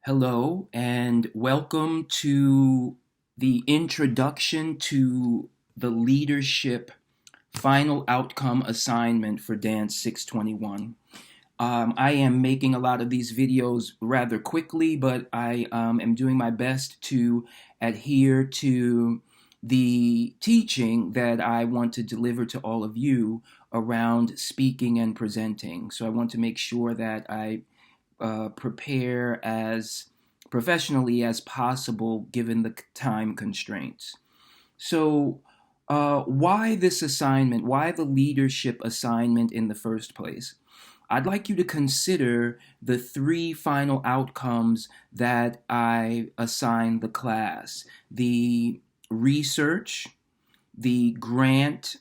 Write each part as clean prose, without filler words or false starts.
Hello, and welcome to the introduction to the leadership final outcome assignment for Dance 621. I am making a lot of these videos rather quickly, but I am doing my best to adhere to the teaching that I want to deliver to all of you around speaking and presenting. So I want to make sure that I prepare as professionally as possible given the time constraints. So, why this assignment? Why the leadership assignment in the first place? I'd like you to consider the three final outcomes that I assigned the class: the research, the grant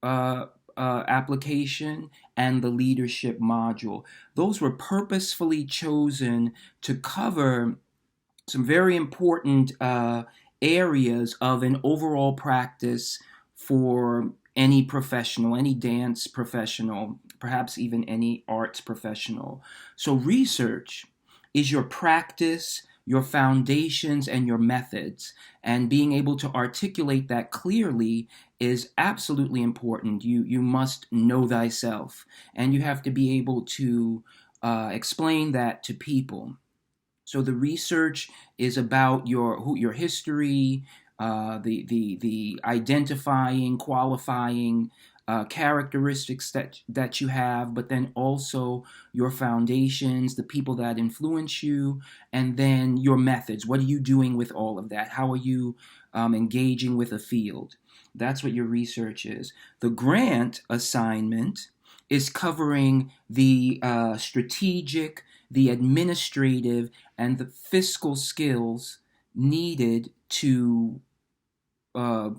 uh, application, and the leadership module. Those were purposefully chosen to cover some very important areas of an overall practice for any professional, any dance professional, perhaps even any arts professional. So, research is your practice, your foundations, and your methods. And being able to articulate that clearly is absolutely important. You must know thyself, and you have to be able to explain that to people. So the research is about your history, the identifying, qualifying characteristics that you have, but then also your foundations, the people that influence you, and then your methods. What are you doing with all of that? How are you engaging with a field? That's what your research is. The grant assignment is covering the strategic, the administrative, and the fiscal skills needed to uh,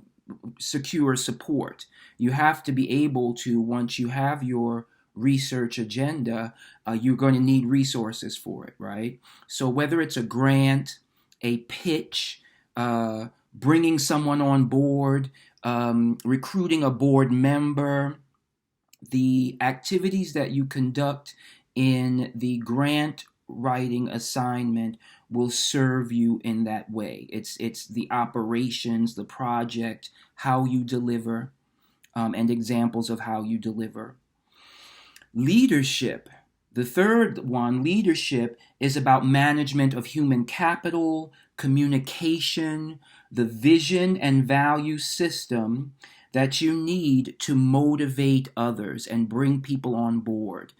secure support. You have to be able to, once you have your research agenda, you're going to need resources for it, right? So whether it's a grant, a pitch, bringing someone on board, recruiting a board member, the activities that you conduct in the grant writing assignment will serve you in that way. It's the operations, the project, how you deliver, and examples of how you deliver. Leadership. The third one, leadership, is about management of human capital, communication, the vision and value system that you need to motivate others and bring people on board,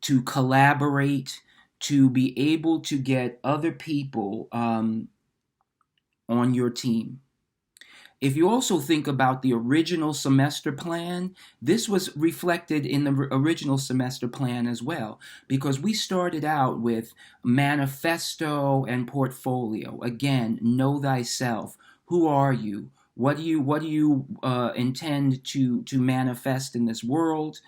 to collaborate, to be able to get other people on your team. If you also think about the original semester plan, this was reflected in the original semester plan as well, because we started out with manifesto and portfolio. Again, know thyself. Who are you? What do you intend to manifest in this world?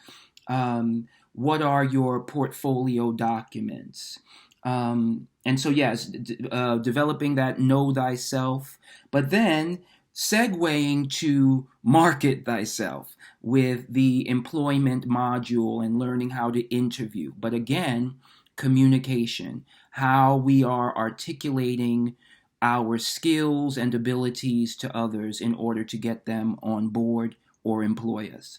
What are your portfolio documents? And so, yes, developing that know thyself, but then segueing to market thyself with the employment module and learning how to interview. But again, communication, how we are articulating our skills and abilities to others in order to get them on board or employ us.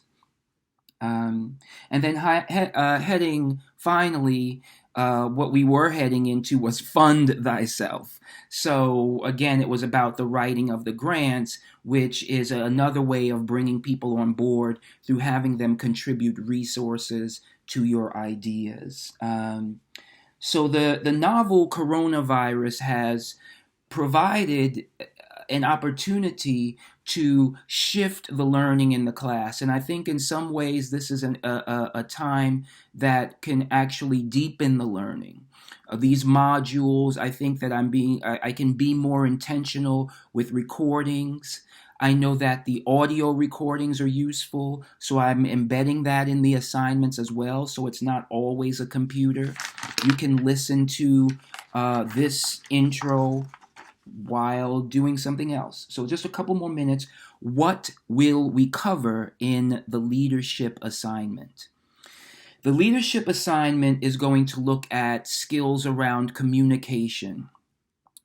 And then heading finally, what we were heading into was fund thyself. So again, it was about the writing of the grants, which is another way of bringing people on board through having them contribute resources to your ideas. So the novel coronavirus has provided an opportunity to shift the learning in the class. And I think in some ways this is a time that can actually deepen the learning. These modules, I think that I can be more intentional with recordings. I know that the audio recordings are useful, so I'm embedding that in the assignments as well, so it's not always a computer. You can listen to this intro while doing something else. So just a couple more minutes. What will we cover in the leadership assignment? The leadership assignment is going to look at skills around communication,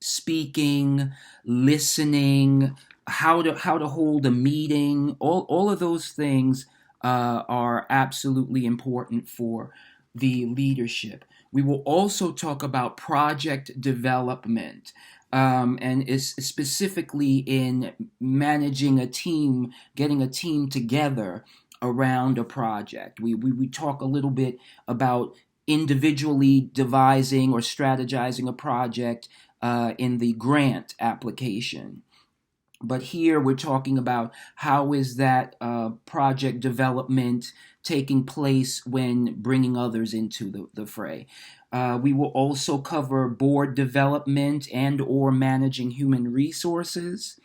speaking, listening, how to hold a meeting. All of those things are absolutely important for the leadership. We will also talk about project development. And is specifically in managing a team, getting a team together around a project. We talk a little bit about individually devising or strategizing a project in the grant application. But here we're talking about how is that project development taking place when bringing others into the fray. We will also cover board development and or managing human resources,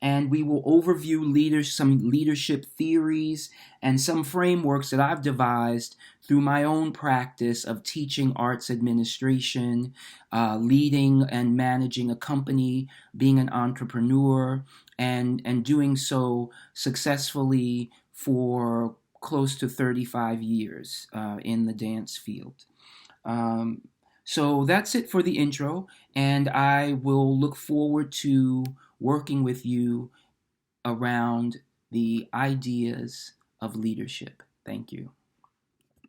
and we will overview some leadership theories and some frameworks that I've devised through my own practice of teaching arts administration, leading and managing a company, being an entrepreneur, and doing so successfully for close to 35 years in the dance field. Um, so that's it for the intro, and I will look forward to working with you around the ideas of leadership. Thank you.